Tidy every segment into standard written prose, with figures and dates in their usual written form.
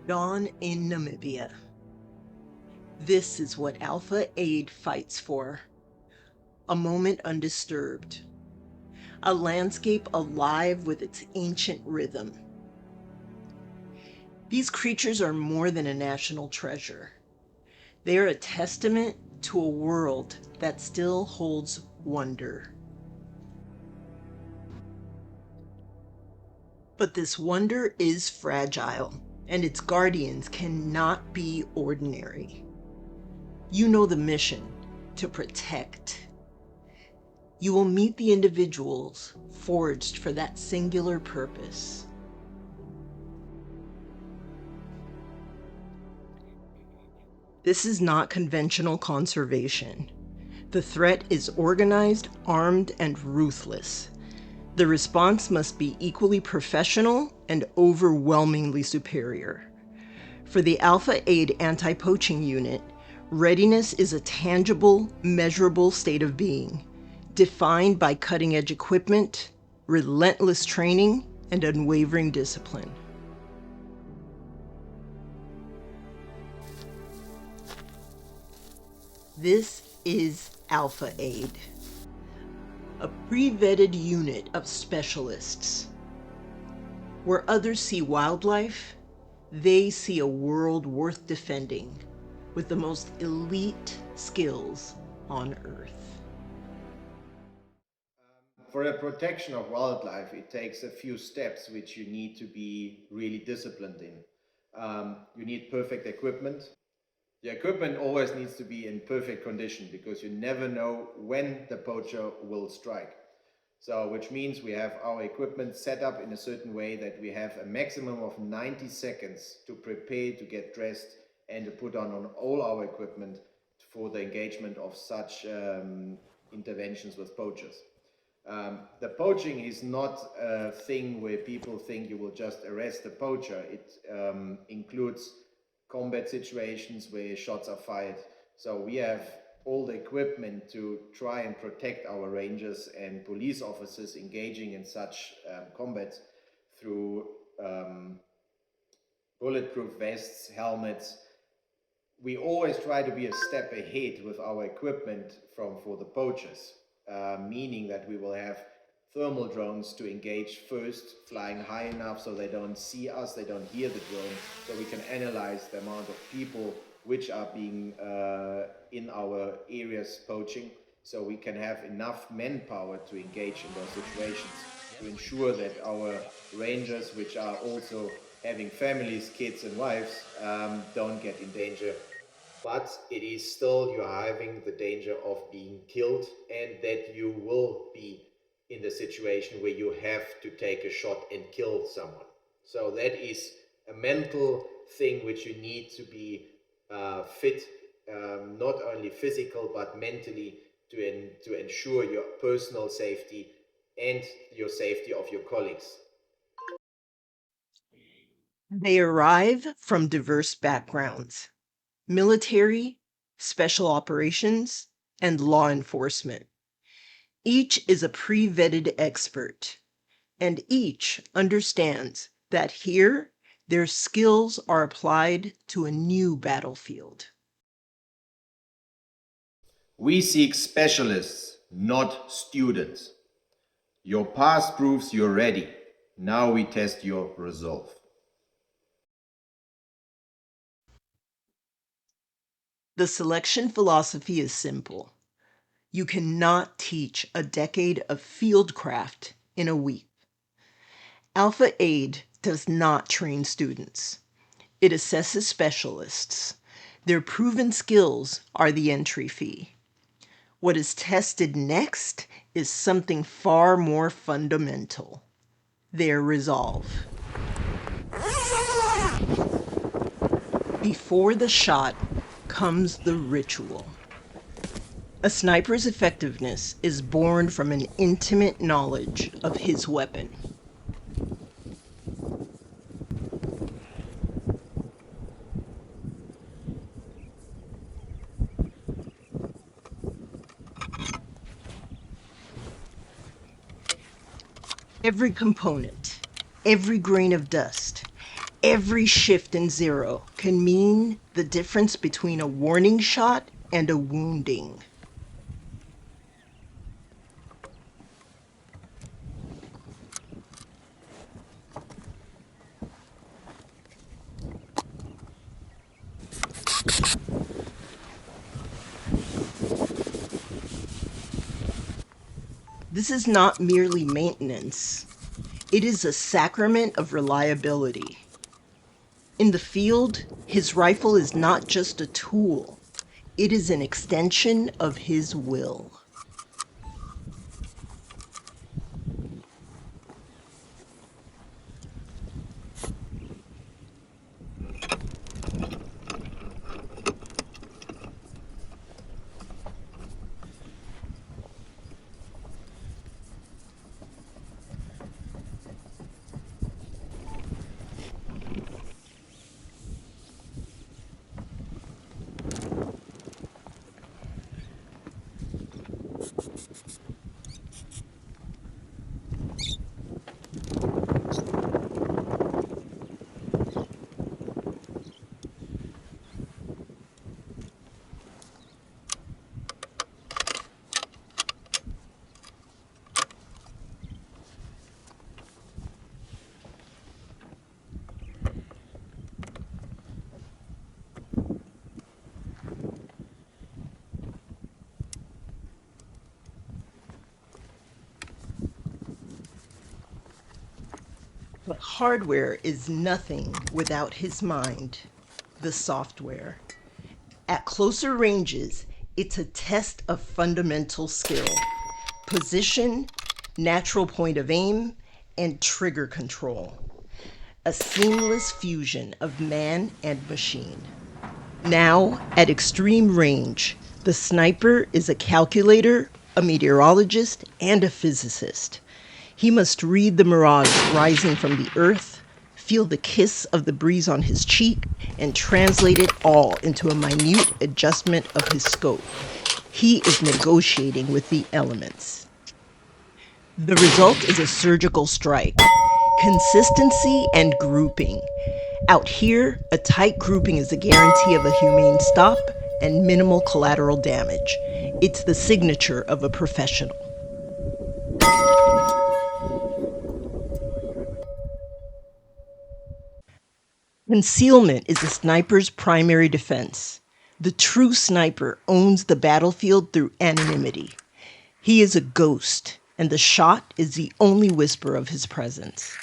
Dawn in Namibia. This is what Alpha Aid fights for. A moment undisturbed. A landscape alive with its ancient rhythm. These creatures are more than a national treasure. They are a testament to a world that still holds wonder. But this wonder is fragile, and its guardians cannot be ordinary. You know the mission: to protect. You will meet the individuals forged for that singular purpose. This is not conventional conservation. The threat is organized, armed, and ruthless. The response must be equally professional and overwhelmingly superior. For the Alpha Aid Anti-Poaching Unit, readiness is a tangible, measurable state of being, defined by cutting-edge equipment, relentless training, and unwavering discipline. This is Alpha Aid, a pre-vetted unit of specialists. Where others see wildlife, they see a world worth defending, with the most elite skills on Earth. For the protection of wildlife, it takes a few steps which you need to be really disciplined in. You need perfect equipment. The equipment always needs to be in perfect condition because you never know when the poacher will strike. So, which means we have our equipment set up in a certain way that we have a maximum of 90 seconds to prepare, to get dressed, and to put on all our equipment for the engagement of such interventions with poachers. The poaching is not a thing where people think you will just arrest a poacher. It includes combat situations where shots are fired. So we have all the equipment to try and protect our rangers and police officers engaging in such combat through bulletproof vests, helmets. We always try to be a step ahead with our equipment for the poachers, meaning that we will have thermal drones to engage first, flying high enough so they don't see us, they don't hear the drone, so we can analyze the amount of people which are being in our areas poaching, so we can have enough manpower to engage in those situations, to ensure that our rangers, which are also having families, kids and wives, don't get in danger. But it is still, you are having the danger of being killed, and that you will be in the situation where you have to take a shot and kill someone. So that is a mental thing which you need to be fit, not only physical but mentally, to ensure your personal safety and your safety of your colleagues. They arrive from diverse backgrounds: military, special operations, and law enforcement. Each is a pre-vetted expert, and each understands that here their skills are applied to a new battlefield. We seek specialists, not students. Your past proves you're ready. Now we test your resolve. The selection philosophy is simple. You cannot teach a decade of fieldcraft in a week. Alpha Aid does not train students. It assesses specialists. Their proven skills are the entry fee. What is tested next is something far more fundamental: their resolve. Before the shot comes the ritual. A sniper's effectiveness is born from an intimate knowledge of his weapon. Every component, every grain of dust, Every shift in zero can mean the difference between a warning shot and a wounding. This is not merely maintenance. It is a sacrament of reliability. In the field, his rifle is not just a tool. It is an extension of his will. But hardware is nothing without his mind, the software. At closer ranges, it's a test of fundamental skill, position, natural point of aim, and trigger control. A seamless fusion of man and machine. Now, at extreme range, the sniper is a calculator, a meteorologist, and a physicist. He must read the mirage rising from the earth, feel the kiss of the breeze on his cheek, and translate it all into a minute adjustment of his scope. He is negotiating with the elements. The result is a surgical strike, consistency and grouping. Out here, a tight grouping is a guarantee of a humane stop and minimal collateral damage. It's the signature of a professional. Concealment is a sniper's primary defense. The true sniper owns the battlefield through anonymity. He is a ghost, and the shot is the only whisper of his presence.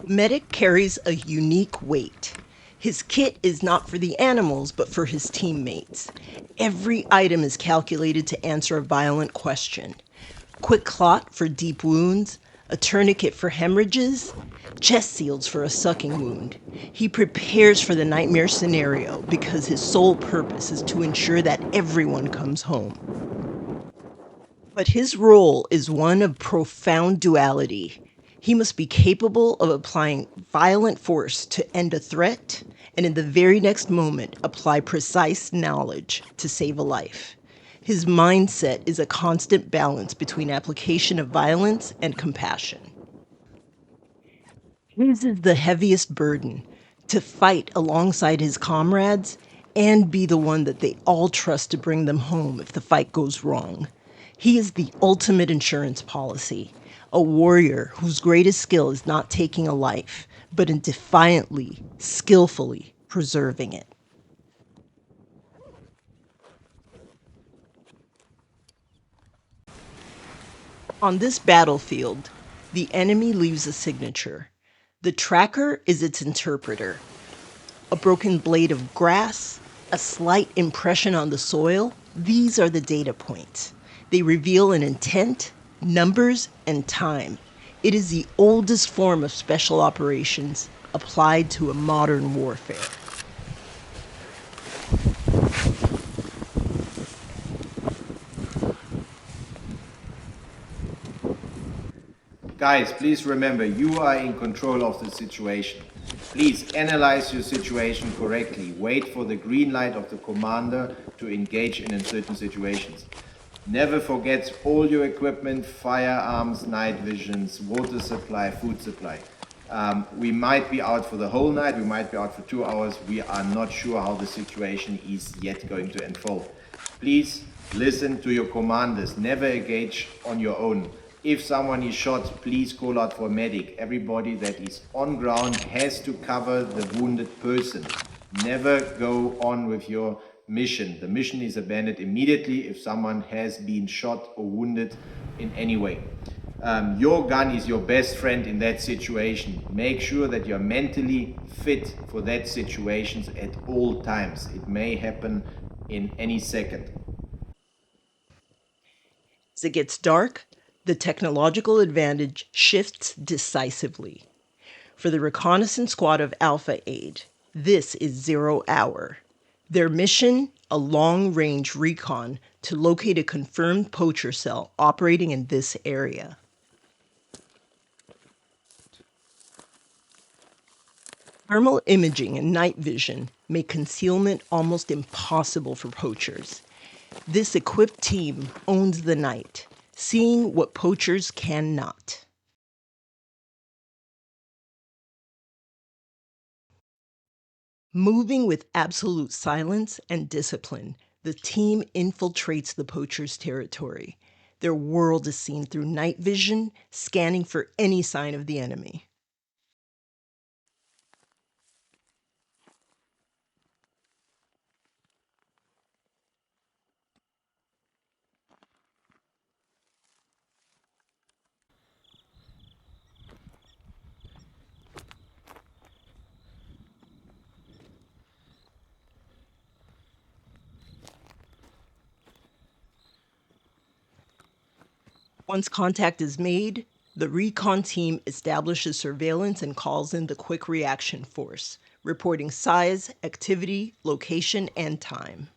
The medic carries a unique weight. His kit is not for the animals, but for his teammates. Every item is calculated to answer a violent question. Quick clot for deep wounds, a tourniquet for hemorrhages, chest seals for a sucking wound. He prepares for the nightmare scenario because his sole purpose is to ensure that everyone comes home. But his role is one of profound duality. He must be capable of applying violent force to end a threat, and in the very next moment apply precise knowledge to save a life. His mindset is a constant balance between application of violence and compassion. His is the heaviest burden, to fight alongside his comrades and be the one that they all trust to bring them home if the fight goes wrong. He is the ultimate insurance policy, a warrior whose greatest skill is not taking a life, but in defiantly, skillfully preserving it. On this battlefield, the enemy leaves a signature. The tracker is its interpreter. A broken blade of grass, a slight impression on the soil, these are the data points. They reveal an intent, numbers, and time. It is the oldest form of special operations applied to a modern warfare. Guys, please remember, you are in control of the situation. Please analyze your situation correctly. Wait for the green light of the commander to engage in certain situations. Never forget all your equipment, firearms, night visions, water supply, food supply. We might be out for the whole night, we might be out for 2 hours. We are not sure how the situation is yet going to unfold. Please listen to your commanders. Never engage on your own. If someone is shot, please call out for a medic. Everybody that is on ground has to cover the wounded person. Never go on with your mission. The mission is abandoned immediately if someone has been shot or wounded in any way. Your gun is your best friend in that situation. Make sure that you're mentally fit for that situation at all times. It may happen in any second. As it gets dark, the technological advantage shifts decisively. For the reconnaissance squad of Alpha Aid, this is 0 hour. Their mission, a long-range recon to locate a confirmed poacher cell operating in this area. Thermal imaging and night vision make concealment almost impossible for poachers. This equipped team owns the night, seeing what poachers cannot. Moving with absolute silence and discipline, the team infiltrates the poacher's territory. Their world is seen through night vision, scanning for any sign of the enemy. Once contact is made, the recon team establishes surveillance and calls in the quick reaction force, reporting size, activity, location, and time.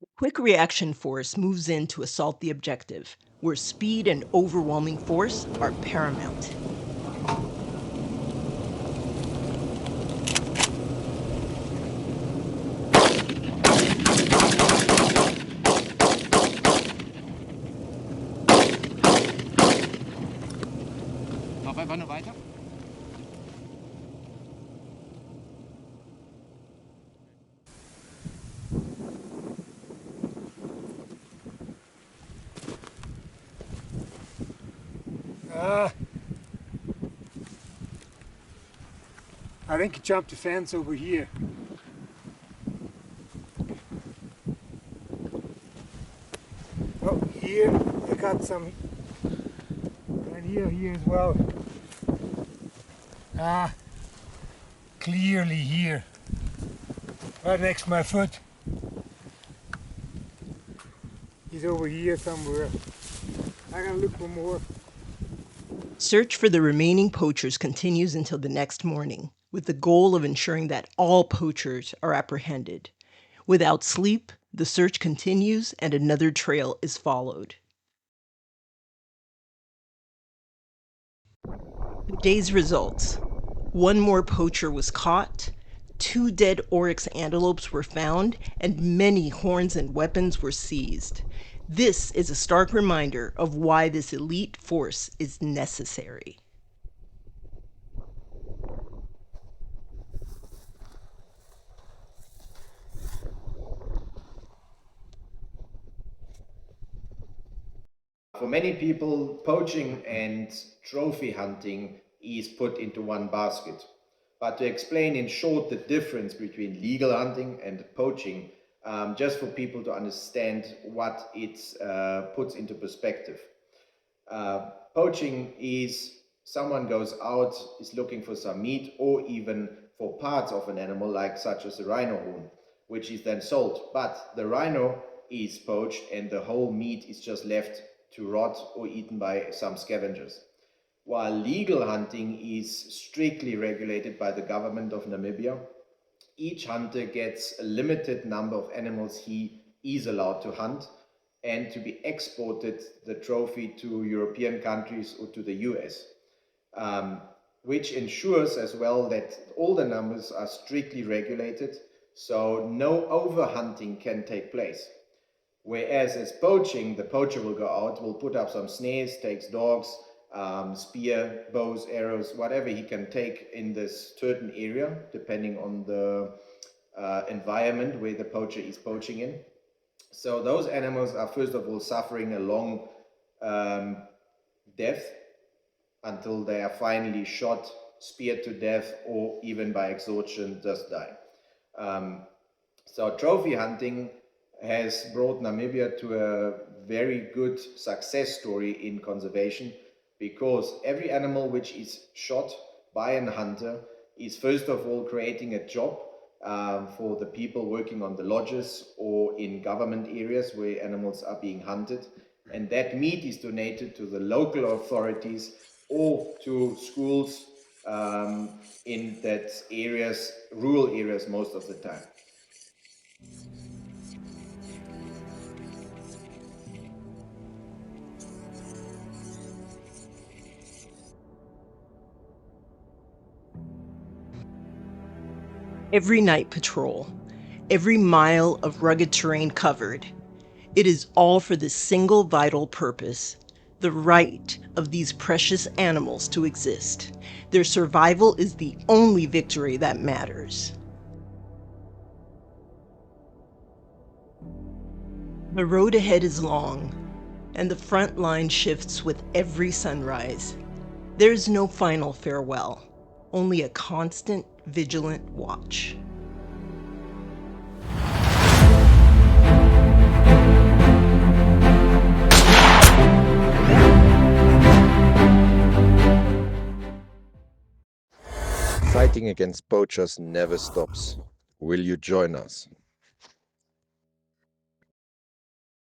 The quick reaction force moves in to assault the objective, where speed and overwhelming force are paramount. Mach einfach nur weiter. I think he jumped the fence over here. Oh, here I got some, and here as well. Clearly here, right next to my foot. He's over here somewhere. I gotta look for more. Search for the remaining poachers continues until the next morning, with the goal of ensuring that all poachers are apprehended. Without sleep, the search continues and another trail is followed. The day's results. One more poacher was caught, 2 dead oryx antelopes were found, and many horns and weapons were seized. This is a stark reminder of why this elite force is necessary. For many people, poaching and trophy hunting is put into one basket. But to explain in short the difference between legal hunting and poaching, just for people to understand what it puts into perspective. Poaching is someone goes out, is looking for some meat or even for parts of an animal, like such as a rhino horn, which is then sold. But the rhino is poached and the whole meat is just left to rot or eaten by some scavengers. While legal hunting is strictly regulated by the government of Namibia, each hunter gets a limited number of animals he is allowed to hunt and to be exported the trophy to European countries or to the US. which ensures as well that all the numbers are strictly regulated, so no overhunting can take place. Whereas as poaching, the poacher will go out, will put up some snares, takes dogs, spear, bows, arrows, whatever he can take in this certain area, depending on the environment where the poacher is poaching in. So those animals are first of all suffering a long death until they are finally shot, speared to death, or even by exhaustion just die. So trophy hunting has brought Namibia to a very good success story in conservation, because every animal which is shot by a hunter is first of all creating a job for the people working on the lodges or in government areas where animals are being hunted, and that meat is donated to the local authorities or to schools in that areas, rural areas most of the time. Every night patrol, every mile of rugged terrain covered, it is all for this single vital purpose: the right of these precious animals to exist. Their survival is the only victory that matters. The road ahead is long, and the front line shifts with every sunrise. There is no final farewell, only a constant, vigilant watch. Fighting against poachers never stops. Will you join us?